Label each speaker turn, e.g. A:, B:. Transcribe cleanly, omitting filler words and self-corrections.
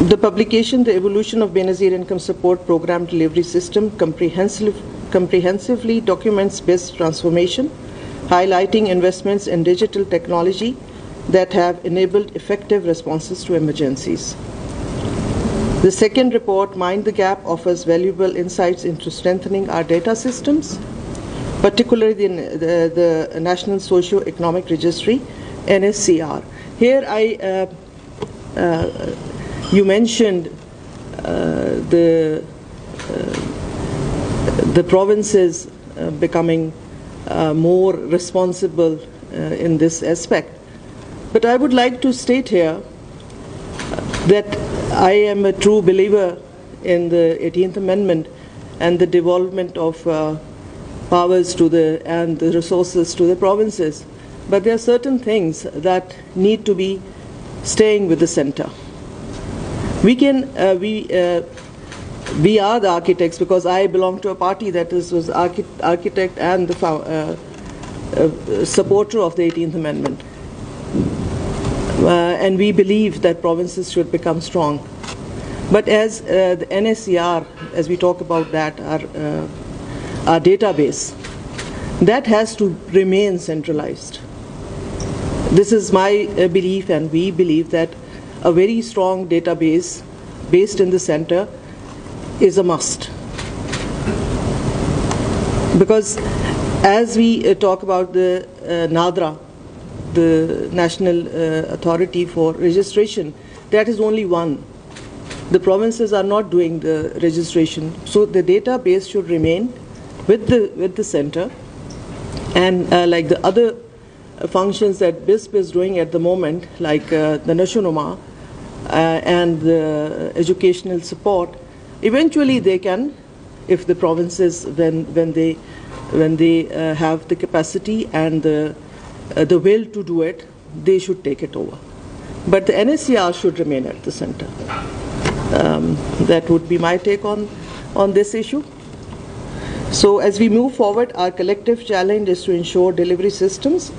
A: The publication, The Evolution of Benazir Income Support Programme Delivery System, comprehensively documents BISP transformation, highlighting investments in digital technology that have enabled effective responses to emergencies. The second report, Mind the Gap, offers valuable insights into strengthening our data systems, particularly the National Socio-Economic Registry, NSCR. Here you mentioned the provinces becoming more responsible in this aspect. But I would like to state here that I am a true believer in the 18th Amendment and the devolvement of powers to and the resources to the provinces. But there are certain things that need to be staying with the center. We are the architects, because I belong to a party that was architect and the supporter of the 18th Amendment. And we believe that provinces should become strong. But as the NSCR, as we talk about that, our database, that has to remain centralized. This is my belief, and we believe that a very strong database based in the center is a must. Because as we talk about the NADRA, the National Authority for Registration, that is only one. The provinces are not doing the registration. So the database should remain with the center, and like the other functions that BISP is doing at the moment, like the Nashanuma and the educational support, eventually they can, if the provinces, when they have the capacity and the will to do it, they should take it over. But the NSCR should remain at the center. That would be my take on this issue. So as we move forward, our collective challenge is to ensure delivery systems